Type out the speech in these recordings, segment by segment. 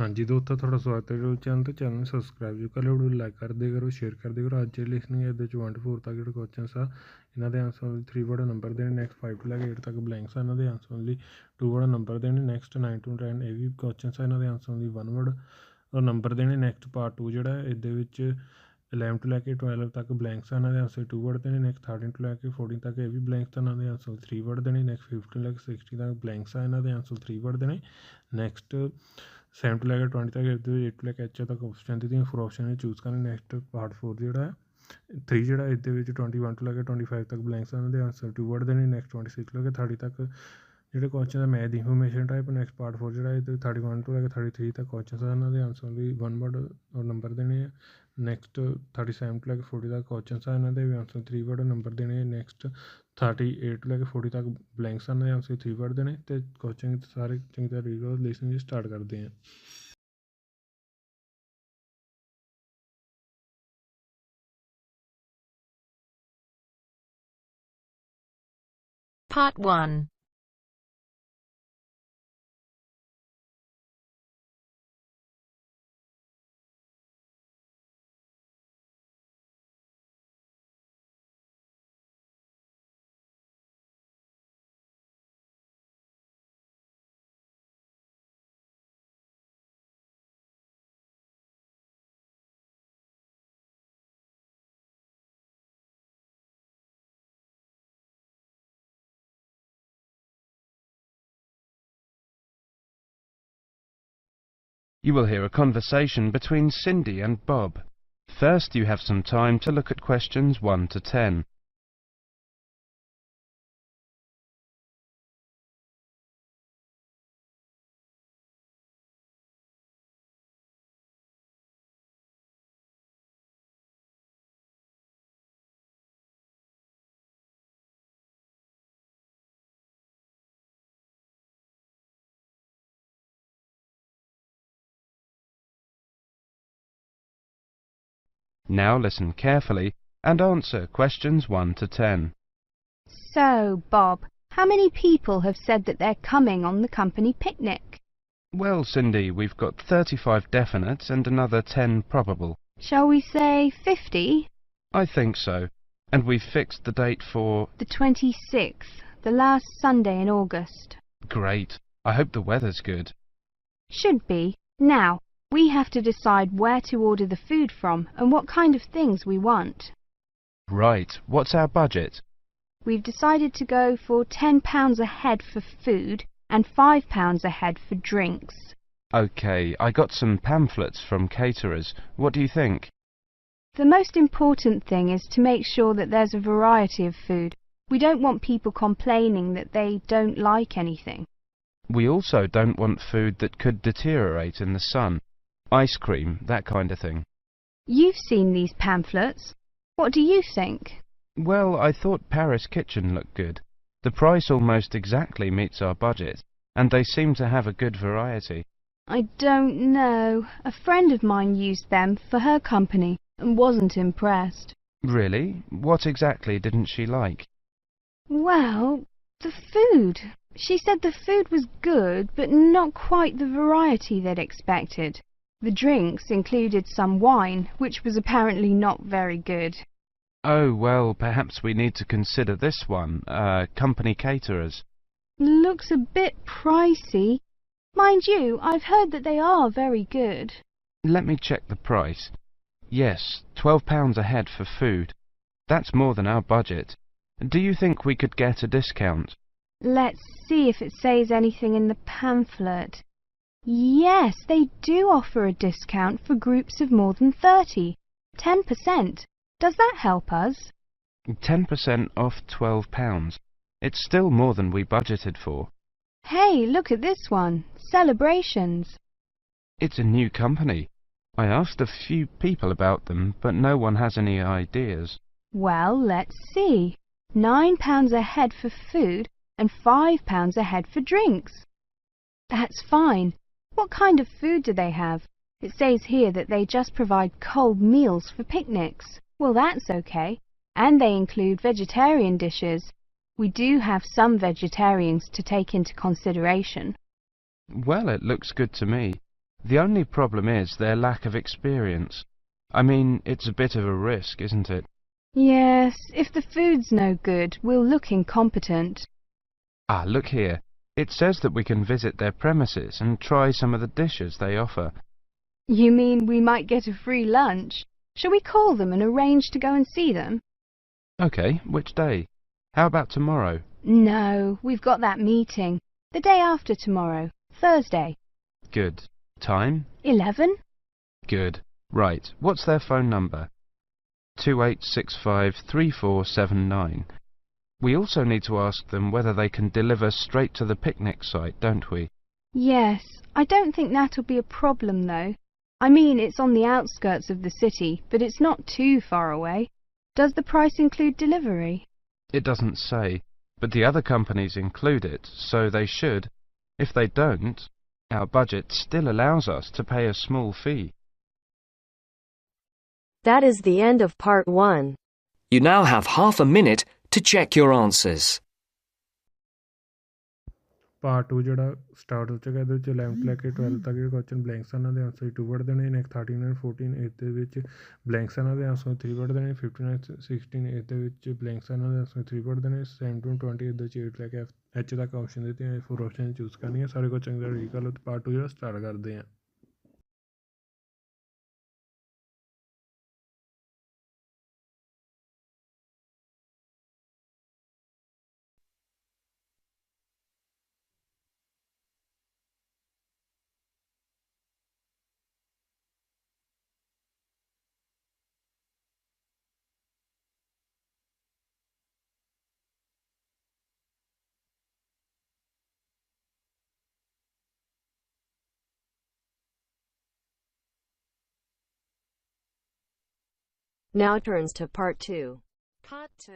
हाँ जी दोस्तों, थोड़ा स्वागत है जो चैनल तो चैनल सब्सक्राइब जो कर लो, वीडियो लाइक कर दे करो, शेयर कर दे करो। ਅੱਜ ਜਿਹੜੀ ਲਿਸਨਿੰਗ ਹੈ ਇਹਦੇ 'ਚ 1 to 4 ਤੱਕ ਜਿਹੜੇ ਕੁਐਸਚਨਸ ਆ ਇਹਨਾਂ ਦੇ ਆਂਸਰ 3 ਵਰਡ ਨੰਬਰ ਦੇਣੇ। ਨੈਕਸਟ 5 ਤੋਂ ਲੈ ਕੇ 8 ਤੱਕ ਬਲੈਂਕਸ ਆ, ਇਹਨਾਂ ਦੇ ਆਂਸਰ ਓਨਲੀ 2 ਵਰਡ ਨੰਬਰ ਦੇਣੇ। ਨੈਕਸਟ 9 to 10 ਇਹ ਵੀ ਕੁਐਸਚਨਸ ਆ, ਇਹਨਾਂ ਦੇ ਆਂਸਰ ਓਨਲੀ 1 ਵਰਡ ਔਰ ਨੰਬਰ ਦੇਣੇ। ਨੈਕਸਟ ਪਾਰਟ 2 ਜਿਹੜਾ ਇਹਦੇ ਵਿੱਚ 11 ਤੋਂ ਲੈ ਕੇ 12 ਤੱਕ ਬਲੈਂਕਸ ਆ, ਇਹਨਾਂ ਦੇ ਆਂਸਰ 2 ਵਰਡ ਦੇਣੇ। ਨੈਕਸਟ 13 ਤੋਂ ਲੈ ਕੇ 14 ਤੱਕ ਇਹ ਵੀ ਬਲੈਂਕਸ ਆ, ਇਹਨਾਂ ਦੇ ਆਂਸਰ 3 ਵਰਡ ਦੇਣੇ। ਨੈਕਸਟ 15 ਤੋਂ ਲੈ ਕੇ 16 ਤੱਕ ਬਲੈਂਕਸ ਆ, ਇਹਨਾਂ ਦੇ ਆਂਸਰ 3 ਵਰਡ ਦੇਣੇ। ਨੈਕਸਟ 7 ਤੋਂ ਲੈ ਕੇ 20 ਤੱਕ ਇਹਦੇ 8 ਤੋਂ ਲੈ ਕੇ ਐਚ ਤੱਕ ਆਪਸ਼ਨ ਦਿੱਤੀਆਂ, 4 ਆਪਸ਼ਨ ਨੇ ਚੂਜ਼ ਕਰਨੇ। ਨੈਕਸਟ ਪਾਰਟ 4 ਜਿਹੜਾ ਹੈ 3 ਜਿਹੜਾ ਇਹਦੇ ਵਿੱਚ 21 ਤੋਂ ਲੈ ਕੇ 25 ਤੱਕ ਬਲੈਂਕਸ ਆ, ਇਹਨਾਂ ਦੇ ਆਂਸਰ 2 ਵਰਡ ਦੇਣੇ। ਨੈਕਸਟ 26 ਤੋਂ ਲੈ ਕੇ 30 ਤੱਕ ਜਿਹੜੇ ਕੁਐਸਚਨ ਹੈ ਮੈਥ ਦੀ ਇਨਫੋਰਮੇਸ਼ਨ ਟਾਈਪ। ਨੈਕਸਟ ਪਾਰਟ 4 ਜਿਹੜਾ ਇਹਦੇ 31 ਤੋਂ ਲੈ ਕੇ 33 ਤੱਕ ਕੁਐਸਚਨ ਆ, ਇਹਨਾਂ ਦੇ ਆਂਸਰ ਵੀ 1 ਵਰਡ ਔਰ ਨੰਬਰ ਦੇਣੇ ਆ। ਨੈਕਸਟ 37 ਤੋਂ ਲੈ ਕੇ 40 ਤੱਕ ਕੁਐਸਚਨ ਆ, ਇਹਨਾਂ ਦੇ ਵੀ ਆਂਸਰ 3 ਵਰਡ ਨੰਬਰ ਦੇਣੇ। ਨੈਕਸਟ 38 ਤੋਂ ਲੈ ਕੇ 40 ਤੱਕ ਬਲੈਂਕਸ ਆ, ਇਹਨਾਂ ਦੇ ਆਂਸਰ 3 ਵਰਡ ਦੇਣੇ। ਅਤੇ ਕੁਐਸਚਨ ਸਾਰੇ ਚੰਗੀ ਤਰ੍ਹਾਂ ਰੀਡ ਕਰੋ, ਲਿਸਨਿੰਗ ਸਟਾਰਟ ਕਰਦੇ ਹਾਂ। Part 1. You will hear a conversation between Cindy and Bob. First, you have some time to look at questions 1 to 10. Now listen carefully and answer questions 1 to 10. So, Bob, how many people have said that they're coming on the company picnic? Well, Cindy, we've got 35 definite and another 10 probable. Shall we say 50? I think so. And we've fixed the date for... The 26th, the last Sunday in August. Great. I hope the weather's good. Should be. Now, we have to decide where to order the food from and what kind of things we want. Right. What's our budget? We've decided to go for £10 a head for food and £5 a head for drinks. OK, I got some pamphlets from caterers. What do you think? The most important thing is to make sure that there's a variety of food. We don't want people complaining that they don't like anything. We also don't want food that could deteriorate in the sun. Ice cream, that kind of thing. You've seen these pamphlets. What do you think? Well, I thought Paris Kitchen looked good. The price almost exactly meets our budget, and they seem to have a good variety. I don't know. A friend of mine used them for her company and wasn't impressed. Really? What exactly didn't she like? Well, the food. She said the food was good, but not quite the variety they'd expected. The drinks included some wine, which was apparently not very good. Oh, well, perhaps we need to consider this one, company caterers. Looks a bit pricey. Mind you, I've heard that they are very good. Let me check the price. Yes, £12 a head for food. That's more than our budget. Do you think we could get a discount? Let's see if it says anything in the pamphlet. Yes, they do offer a discount for groups of more than 30. 10%. Does that help us? 10% off £12. It's still more than we budgeted for. Hey, look at this one. Celebrations. It's a new company. I asked a few people about them, but no one has any ideas. Well, let's see. £9 a head for food and £5 a head for drinks. That's fine. What kind of food do they have? It says here that they just provide cold meals for picnics. Well, that's okay. And they include vegetarian dishes. We do have some vegetarians to take into consideration. Well, it looks good to me. The only problem is their lack of experience. I mean, it's a bit of a risk, isn't it? Yes, if the food's no good, we'll look incompetent. Ah, look here. It says that we can visit their premises and try some of the dishes they offer. You mean we might get a free lunch? Shall we call them and arrange to go and see them? Okay, which day? How about tomorrow? No, we've got that meeting. The day after tomorrow, Thursday. Good. Time? 11? Good. Right, what's their phone number? 28653479. We also need to ask them whether they can deliver straight to the picnic site, don't we? Yes, I don't think that'll be a problem though. I mean, it's on the outskirts of the city, but it's not too far away. Does the price include delivery? It doesn't say, but the other companies include it, so they should. If they don't, our budget still allows us to pay a small fee. That is the end of part 1. You now have half a minute to check your answers. Part 2 ਜਿਹੜਾ start ਹੋ ਚੁੱਕਾ, ਇਹਦੇ ਵਿੱਚ 11th ਲੈ ਕੇ 12th ਤੱਕ ਜਿਹੜੇ question blanks ਇਹਨਾਂ ਦੇ ਆਂਸਰ 2 ਵਰਡ ਦੇਣੇ, ਨੈਕਸਟ 13 and 14 ਇਹਦੇ ਵਿੱਚ ਬਲੈਂਕਸ ਇਹਨਾਂ ਦੇ ਆਂਸਰ 3 ਵਰਡ ਦੇਣੇ, 15 and 16 ਇਹਦੇ ਵਿੱਚ ਬਲੈਂਕਸ ਇਹਨਾਂ ਦੇ ਆਂਸਰ 3 ਵਰਡ ਦੇਣੇ, 17 to 20 ਇਹਦੇ ਵਿੱਚ 8 ਲੈ ਕੇ H ਤੱਕ ਆਪਸ਼ਨ ਦਿੱਤੇ ਆ, 4 ਆਪਸ਼ਨ ਚੂਜ਼ ਕਰਨੀ ਹੈ। ਸਾਰੇ ਕੁਝ ਚੰਗੀ ਤਰ੍ਹਾਂ ਰੀਡ ਕਰ ਲਓ ਤੇ ਪਾਰਟ 2 ਜਿਹੜਾ ਸਟਾਰਟ ਕਰਦੇ ਹਾਂ। Now turns to part 2. Part 2.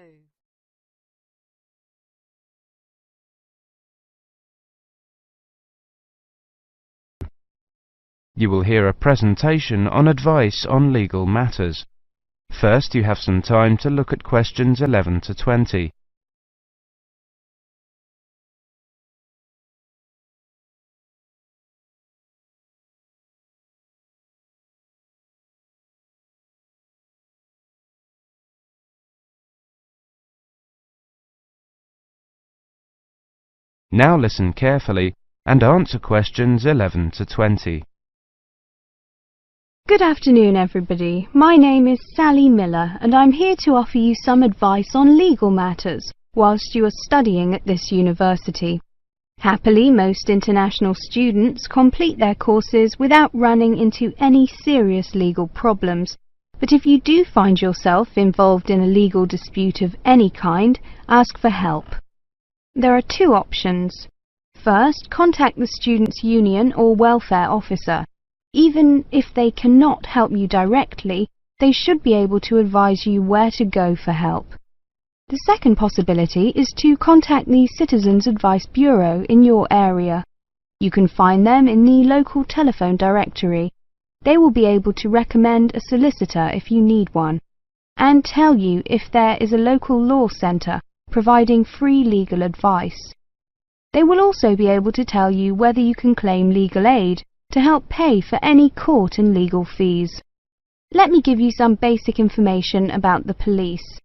You will hear a presentation on advice on legal matters. First, you have some time to look at questions 11 to 20. Now listen carefully and answer questions 11 to 20. Good afternoon, everybody. My name is Sally Miller, and I'm here to offer you some advice on legal matters whilst you are studying at this university. Happily, most international students complete their courses without running into any serious legal problems. But if you do find yourself involved in a legal dispute of any kind, ask for help. There are 2 options. First, contact the students' union or welfare officer. Even if they cannot help you directly, they should be able to advise you where to go for help. The second possibility is to contact the Citizens Advice Bureau in your area. You can find them in the local telephone directory. They will be able to recommend a solicitor if you need one, and tell you if there is a local law centre providing free legal advice. They will also be able to tell you whether you can claim legal aid to help pay for any court and legal fees. Let me give you some basic information about the police.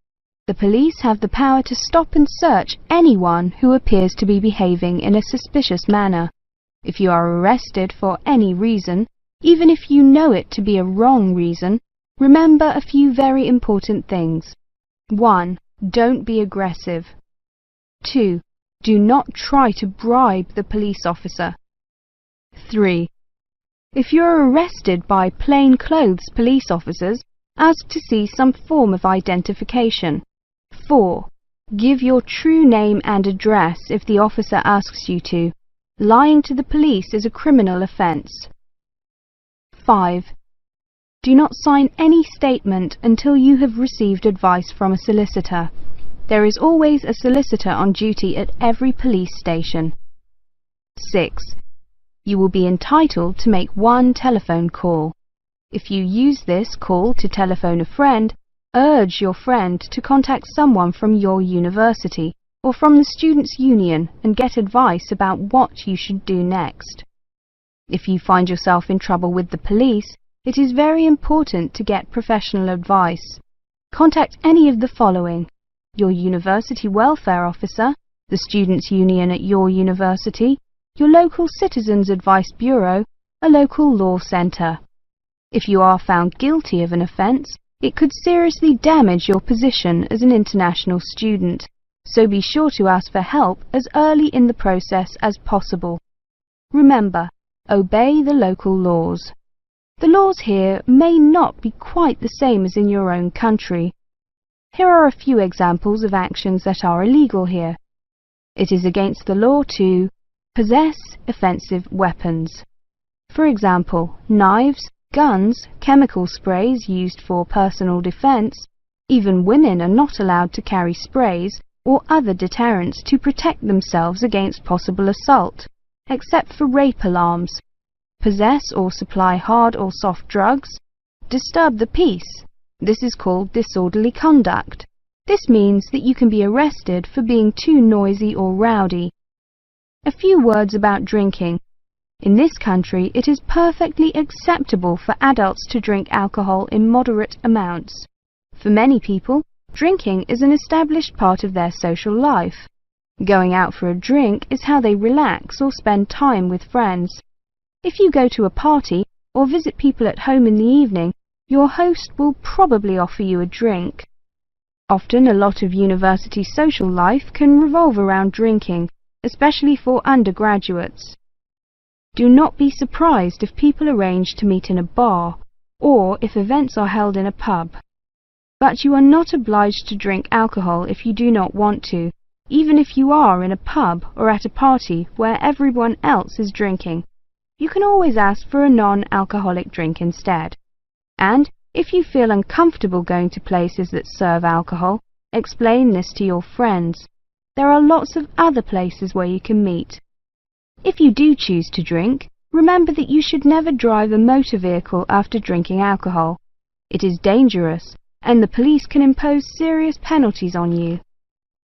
The police have the power to stop and search anyone who appears to be behaving in a suspicious manner. If you are arrested for any reason, even if you know it to be a wrong reason, remember a few very important things. 1. Don't be aggressive. 2. Do not try to bribe the police officer. 3. If you are arrested by plainclothes police officers, ask to see some form of identification. 4. Give your true name and address if the officer asks you to. Lying to the police is a criminal offence. 5. Do not sign any statement until you have received advice from a solicitor. There is always a solicitor on duty at every police station. 6. You will be entitled to make 1 telephone call. If you use this call to telephone a friend, urge your friend to contact someone from your university or from the students' union and get advice about what you should do next. If you find yourself in trouble with the police, it is very important to get professional advice. Contact any of the following: your university welfare officer, the students' union at your university, your local citizens' advice bureau, a local law centre. If you are found guilty of an offence, it could seriously damage your position as an international student, so be sure to ask for help as early in the process as possible. Remember, obey the local laws. The laws here may not be quite the same as in your own country. Here are a few examples of actions that are illegal here. It is against the law to possess offensive weapons. For example, knives, guns, chemical sprays used for personal defense. Even women are not allowed to carry sprays or other deterrents to protect themselves against possible assault, except for rape alarms. Possess or supply hard or soft drugs. Disturb the peace. This is called disorderly conduct. This means that you can be arrested for being too noisy or rowdy. A few words about drinking. In this country, it is perfectly acceptable for adults to drink alcohol in moderate amounts. For many people, drinking is an established part of their social life. Going out for a drink is how they relax or spend time with friends. If you go to a party or visit people at home in the evening, your host will probably offer you a drink. Often a lot of university social life can revolve around drinking, especially for undergraduates. Do not be surprised if people arrange to meet in a bar, or if events are held in a pub. But you are not obliged to drink alcohol if you do not want to, even if you are in a pub or at a party where everyone else is drinking. You can always ask for a non-alcoholic drink instead. And if you feel uncomfortable going to places that serve alcohol, explain this to your friends. There are lots of other places where you can meet. If you do choose to drink, remember that you should never drive a motor vehicle after drinking alcohol. It is dangerous, and the police can impose serious penalties on you.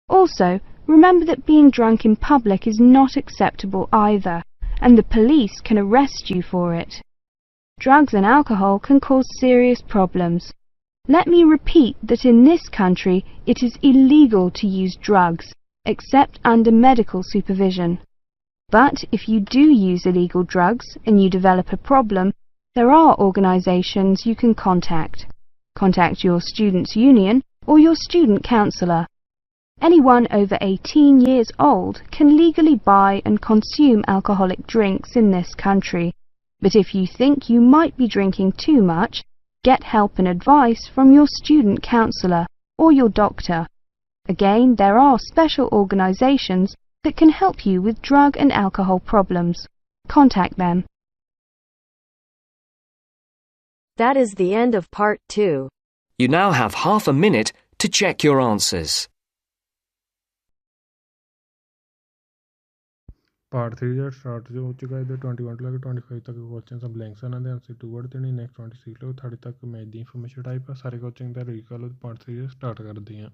Also, remember that being drunk in public is not acceptable either, and the police can arrest you for it. Drugs and alcohol can cause serious problems. Let me repeat that in this country it is illegal to use drugs, except under medical supervision. But if you do use illegal drugs and you develop a problem, there are organisations you can contact. Contact your students' union or your student counsellor. Anyone over 18 years old can legally buy and consume alcoholic drinks in this country. But if you think you might be drinking too much, get help and advice from your student counsellor or your doctor. Again, there are special organisations that can help you with drug and alcohol problems. Contact them. That is the end of part 2. You now have half a minute to check your answers. Part 3 ਜਿਹੜਾ start ਹੋ ਚੁੱਕਾ ਹੈ। ਇਹਦੇ 21 ਤੋਂ ਲੈ ਕੇ 25 ਤੱਕ questions ਆ, blanks ਇਹਨਾਂ ਦੇ ਆਨਸਰ 2 ਵਰਡ ਦੇਣੇ। ਨੈਕਸਟ 26 ਤੋਂ 30 ਤੱਕ ਮੈਥ ਦੀ ਇਨਫੋਰਮੇਸ਼ਨ ਟਾਈਪ ਆ। ਸਾਰੇ ਕੁਐਸਚਨ ਦਾ ਰੀਡ ਕਰ ਲਓ। ਪਾਰਟ 3 ਸਟਾਰਟ ਕਰਦੇ ਹਾਂ।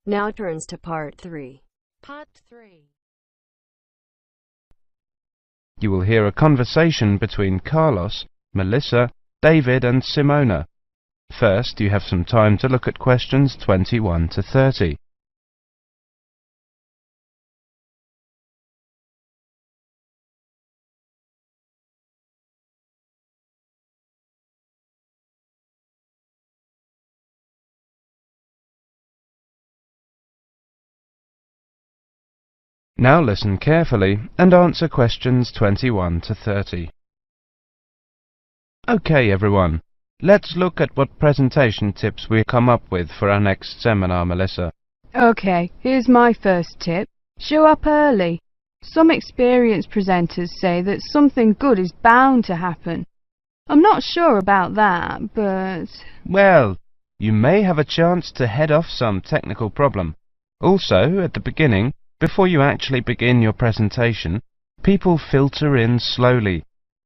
Now turns to part 3. Part 3. You will hear a conversation between Carlos, Melissa, David and Simona. First, you have some time to look at questions 21 to 30. Now listen carefully and answer questions 21 to 30. Okay, everyone. Let's look at what presentation tips we come up with for our next seminar, Melissa. Okay, here's my first tip. Show up early. Some experienced presenters say that something good is bound to happen. I'm not sure about that, but... Well, you may have a chance to head off some technical problem. Also, at the beginning, before you actually begin your presentation, people filter in slowly.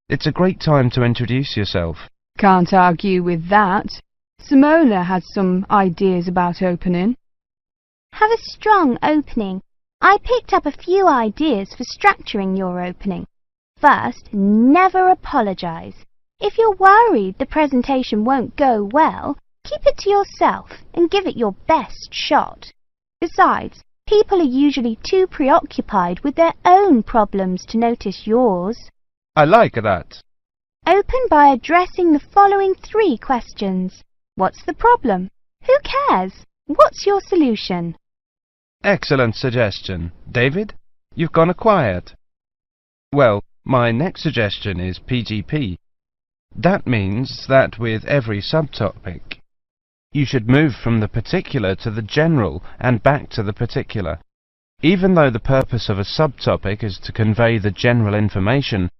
It's a great time to introduce yourself. Can't argue with that. Simona had some ideas about opening. Have a strong opening. I picked up a few ideas for structuring your opening. First, never apologise. If you're worried the presentation won't go well, keep it to yourself and give it your best shot. Besides, people are usually too preoccupied with their own problems to notice yours. I like that. Open by addressing the following 3 questions. What's the problem? Who cares? What's your solution? Excellent suggestion. David, you've gone quiet. Well, my next suggestion is PGP. That means that with every subtopic, you should move from the particular to the general and back to the particular. Even though the purpose of a subtopic is to convey the general information,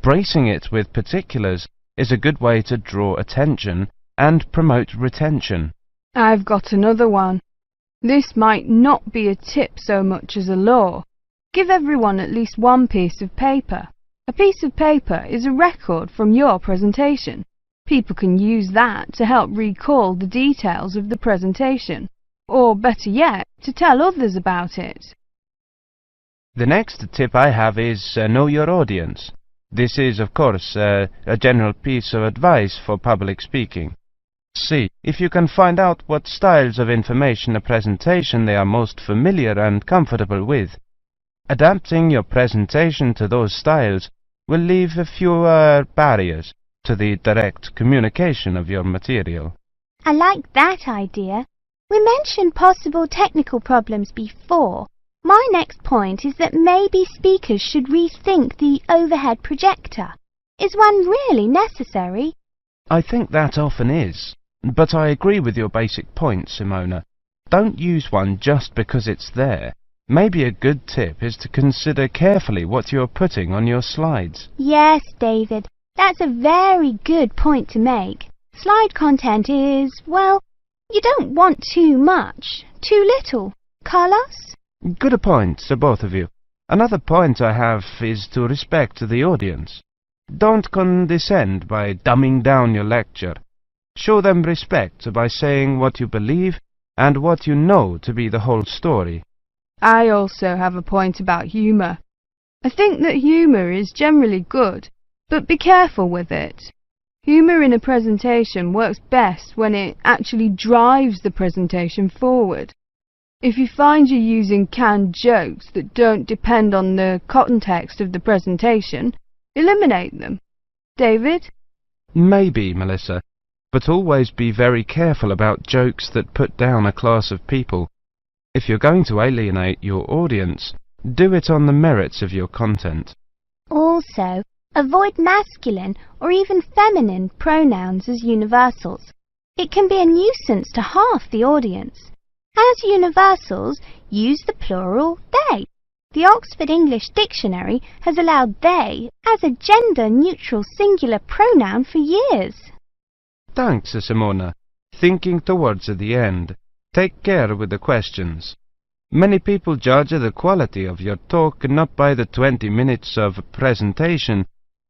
bracing it with particulars is a good way to draw attention and promote retention. I've got another one. This might not be a tip so much as a law. Give everyone at least one piece of paper. A piece of paper is a record from your presentation. People can use that to help recall the details of the presentation, or better yet, to tell others about it. The next tip I have is know your audience. This is, of course, a general piece of advice for public speaking. See if you can find out what styles of information a presentation they are most familiar and comfortable with. Adapting your presentation to those styles will leave fewer barriers to the direct communication of your material. I like that idea. We mentioned possible technical problems before. My next point is that maybe speakers should rethink the overhead projector. Is one really necessary? I think that often is, but I agree with your basic point, Simona. Don't use one just because it's there. Maybe a good tip is to consider carefully what you're putting on your slides. Yes, David, that's a very good point to make. Slide content is, well, you don't want too much, too little. Carlos? Good points, both of you. Another point I have is to respect the audience. Don't condescend by dumbing down your lecture. Show them respect by saying what you believe and what you know to be the whole story. I also have a point about humour. I think that humour is generally good, but be careful with it. Humour in a presentation works best when it actually drives the presentation forward. If you find you're using canned jokes that don't depend on the context of the presentation, eliminate them. David? Maybe, Melissa, but always be very careful about jokes that put down a class of people. If you're going to alienate your audience, do it on the merits of your content. Also, avoid masculine or even feminine pronouns as universals. It can be a nuisance to half the audience. As universals, use the plural they. The Oxford English Dictionary has allowed they as a gender-neutral singular pronoun for years. Thanks, Simona. Thinking towards the end. Take care with the questions. Many people judge the quality of your talk not by the 20 minutes of presentation,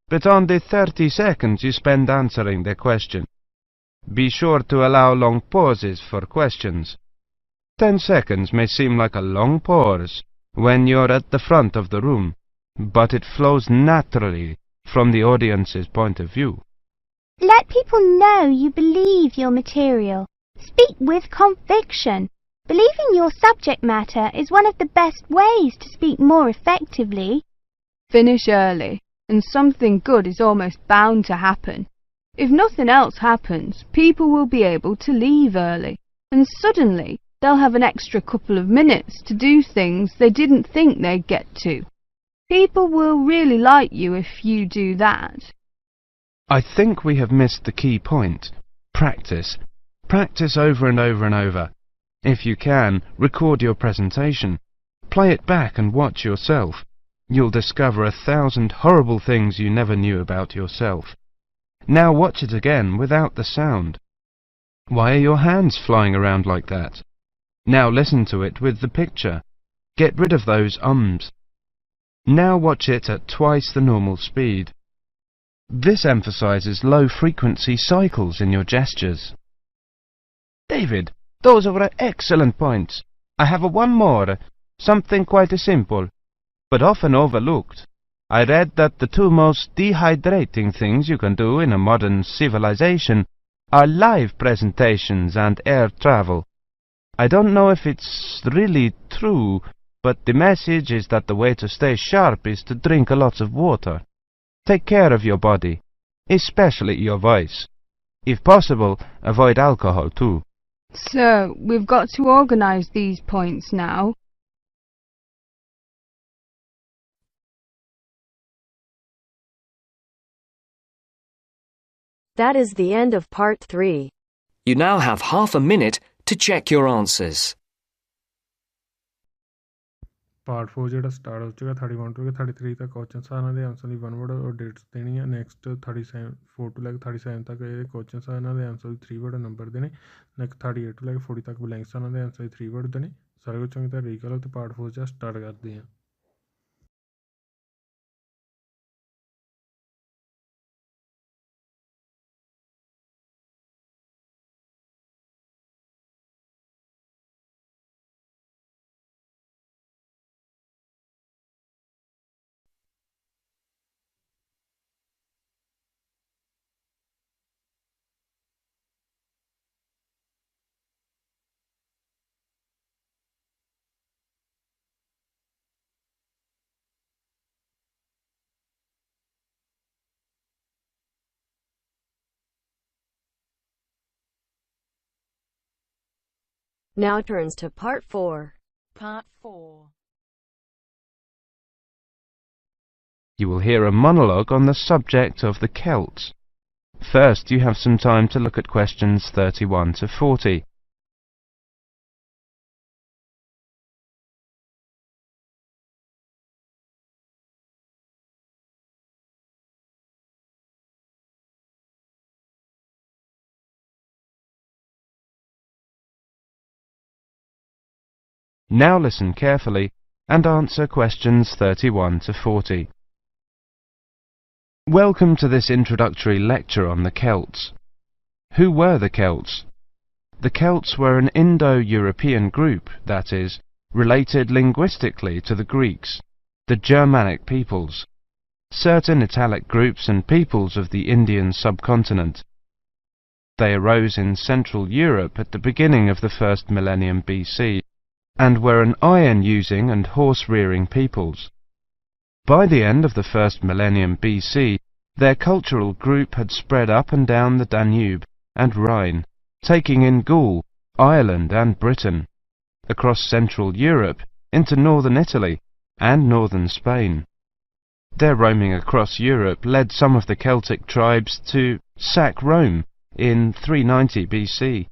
but on the 30 seconds you spend answering the question. Be sure to allow long pauses for questions. 10 seconds may seem like a long pause when you're at the front of the room, but it flows naturally from the audience's point of view. Let people know you believe your material. Speak with conviction. Believing your subject matter is one of the best ways to speak more effectively. Finish early, and something good is almost bound to happen. If nothing else happens, people will be able to leave early, and suddenly they'll have an extra couple of minutes to do things they didn't think they'd get to. People will really like you if you do that. I think we have missed the key point. Practice. Practice over and over and over. If you can, record your presentation. Play it back and watch yourself. You'll discover 1,000 horrible things you never knew about yourself. Now watch it again without the sound. Why are your hands flying around like that? Now listen to it with the picture. Get rid of those ums. Now watch it at twice the normal speed. This emphasizes low-frequency cycles in your gestures. David, those were excellent points. I have one more, something quite simple, but often overlooked. I read that the two most dehydrating things you can do in a modern civilization are live presentations and air travel. I don't know if it's really true, but the message is that the way to stay sharp is to drink lots of water. Take care of your body, especially your voice. If possible, avoid alcohol too. So, we've got to organise these points now. That is the end of part 3. You now have half a minute to check your answers. Part 4 ਜਿਹੜਾ start ਹੋ ਚੁੱਕਾ 31 ਤੋਂ 33 ਤੱਕ questions ਆ ਇਹਨਾਂ ਦੇ answer ਲਈ 1 word ਔਰ ਡੇਟਸ ਦੇਣੀ ਆ ਨੈਕਸਟ 37 4 ਤੋਂ ਲੈ ਕੇ 37 ਤੱਕ ਇਹ ਕੁਐਸਚਨਸ ਆ ਇਹਨਾਂ ਦੇ ਆਨਸਰ ਲਈ 3 ਵਰਡ ਨੰਬਰ ਦੇਣੇ ਨੈਕਸਟ 38 ਤੋਂ ਲੈ ਕੇ 40 ਤੱਕ ਬਲੈਂਕਸ ਆ ਇਹਨਾਂ ਦੇ ਆਨਸਰ ਲਈ 3 ਵਰਡ ਦੇਣੇ ਸਾਰਾ ਕੁਝ ਚੰਗੀ ਤਰ੍ਹਾਂ ਰੀਡ ਕਰੋ ਤੇ ਪਾਰਟ 4 ਚ ਸਟਾਰਟ ਕਰਦੇ ਹਾਂ Now turns to part 4. Part 4. You will hear a monologue on the subject of the Celts. First, you have some time to look at questions 31 to 40. Now listen carefully and answer questions 31 to 40. Welcome to this introductory lecture on the Celts. Who were the Celts? The Celts were an Indo-European group, that is, related linguistically to the Greeks, the Germanic peoples, certain Italic groups and peoples of the Indian subcontinent. They arose in Central Europe at the beginning of the first millennium BC, and were an iron-using and horse-rearing peoples. By the end of the first millennium BC, their cultural group had spread up and down the Danube and Rhine, taking in Gaul, Ireland and Britain, across Central Europe into northern Italy and northern Spain. Their roaming across Europe led some of the Celtic tribes to sack Rome in 390 BC,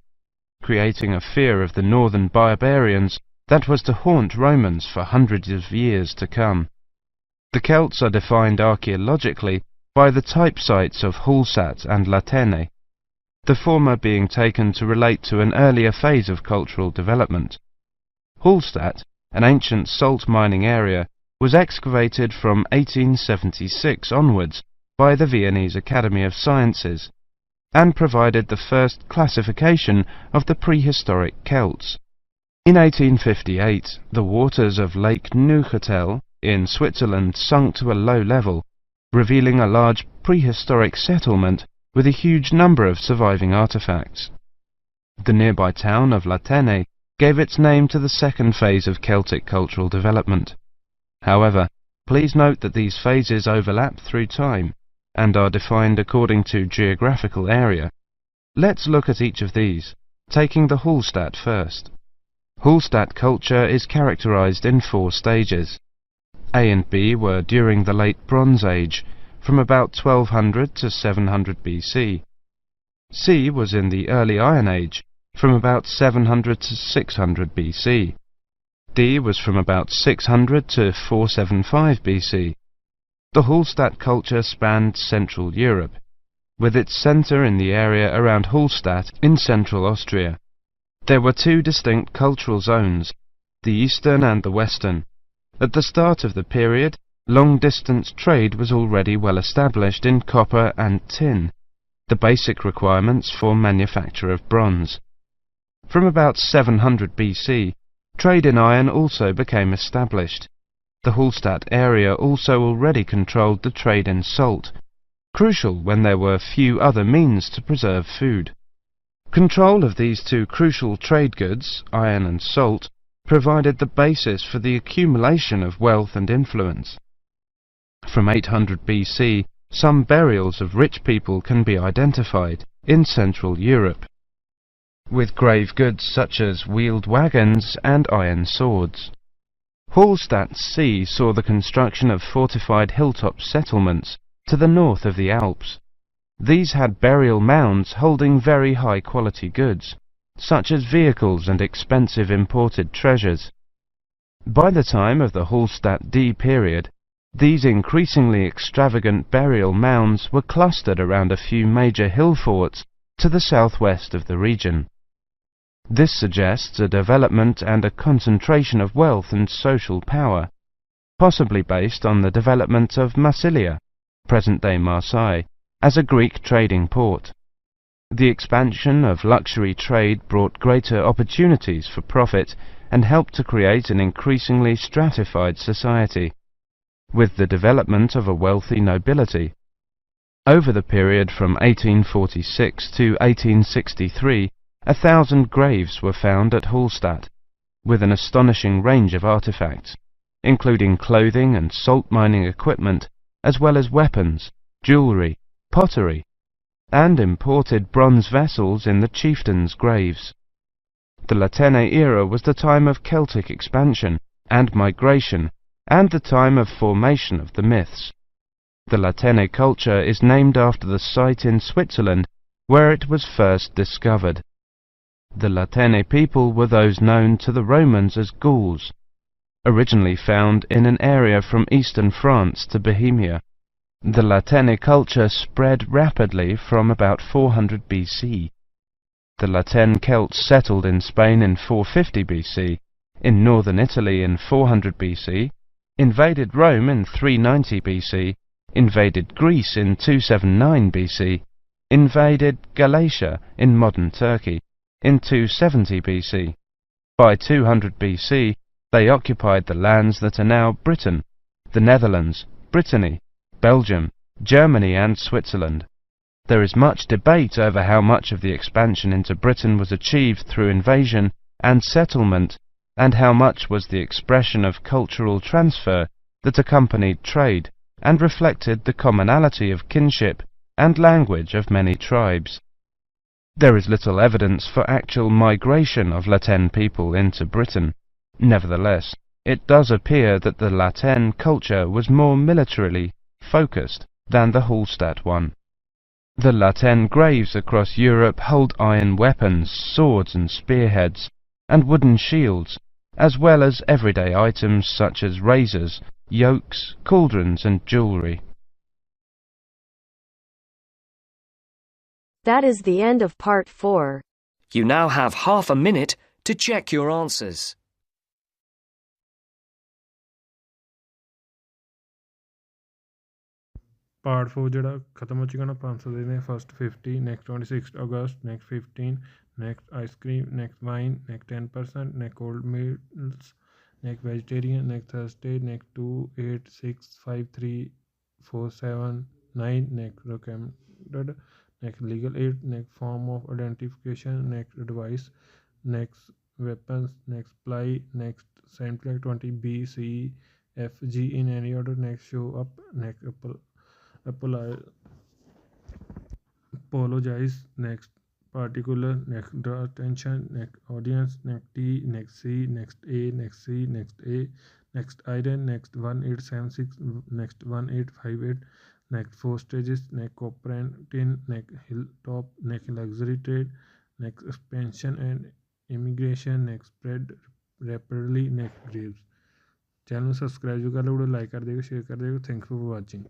creating a fear of the northern barbarians that was to haunt Romans for hundreds of years to come. The Celts are defined archaeologically by the type sites of Hallstatt and Latene, the former being taken to relate to an earlier phase of cultural development. Hallstatt, an ancient salt mining area, was excavated from 1876 onwards by the Viennese Academy of Sciences, and provided the first classification of the prehistoric Celts. In 1858, the waters of Lake Neuchâtel in Switzerland sunk to a low level, revealing a large prehistoric settlement with a huge number of surviving artifacts. The nearby town of Latene gave its name to the second phase of Celtic cultural development. However, please note that these phases overlap through time and are defined according to geographical area. Let's look at each of these, taking the Hallstatt first. Hallstatt culture is characterized in 4 stages. A and B were during the Late Bronze Age, from about 1200 to 700 BC. C was in the Early Iron Age, from about 700 to 600 BC. D was from about 600 to 475 BC. The Hallstatt culture spanned Central Europe, with its centre in the area around Hallstatt in central Austria. There were 2 distinct cultural zones, the eastern and the western. At the start of the period, long-distance trade was already well established in copper and tin, the basic requirements for manufacture of bronze. From about 700 BC, trade in iron also became established. The Hallstatt area also already controlled the trade in salt, crucial when there were few other means to preserve food. Control of these 2 crucial trade goods, iron and salt, provided the basis for the accumulation of wealth and influence. From 800 BC, some burials of rich people can be identified in Central Europe, with grave goods such as wheeled wagons and iron swords. Hallstatt C saw the construction of fortified hilltop settlements to the north of the Alps. These had burial mounds holding very high-quality goods, such as vehicles and expensive imported treasures. By the time of the Hallstatt D period, these increasingly extravagant burial mounds were clustered around a few major hill forts to the southwest of the region. This suggests a development and a concentration of wealth and social power, possibly based on the development of Massilia, present-day Marseille, as a Greek trading port. The expansion of luxury trade brought greater opportunities for profit and helped to create an increasingly stratified society, with the development of a wealthy nobility. Over the period from 1846 to 1863, 1,000 graves were found at Hallstatt, with an astonishing range of artifacts, including clothing and salt mining equipment, as well as weapons, jewellery, pottery, and imported bronze vessels in the chieftains' graves. The Latène era was the time of Celtic expansion and migration, and the time of formation of the myths. The Latène culture is named after the site in Switzerland where it was first discovered. The Latène people were those known to the Romans as Gauls, originally found in an area from eastern France to Bohemia. The Latène culture spread rapidly from about 400 BC. The Latène Celts settled in Spain in 450 BC, in northern Italy in 400 BC, invaded Rome in 390 BC, invaded Greece in 279 BC, invaded Galatia in modern Turkey in 270 BC. By 200 BC, they occupied the lands that are now Britain, the Netherlands, Brittany, Belgium, Germany and Switzerland. There is much debate over how much of the expansion into Britain was achieved through invasion and settlement, and how much was the expression of cultural transfer that accompanied trade and reflected the commonality of kinship and language of many tribes. There is little evidence for actual migration of Latène people into Britain. Nevertheless, it does appear that the Latène culture was more militarily focused than the Hallstatt one. The Latène graves across Europe hold iron weapons, swords and spearheads, and wooden shields, as well as everyday items such as razors, yokes, cauldrons and jewellery. That is the end of part 4. You now have half a minute to check your answers. Part 4 ਜਿਹੜਾ ਖਤਮ ਹੋ ਚੁੱਕਾ ਨਾ 500 ਦੇ ਨੇ first 50 next 26 August next 15 next ice cream next wine next 10% next cold meals next vegetarian next Thursday next 2 8 6 5 3 4 7 9 next recommended next legal aid next form of identification next advice next weapons next ply next sampling 20 B C F G in any order next show up next apologize next particular, next draw attention, next audience, next T, next C, next A, next C, next A, next iron, next 1876, next 1858, next 4 stages, next cooperative, next hilltop, next luxury trade, next expansion and immigration, next spread rapidly, next graves. Channel subscribe जो कर लो, video like कर देगा, share कर देगा. Thanks for watching.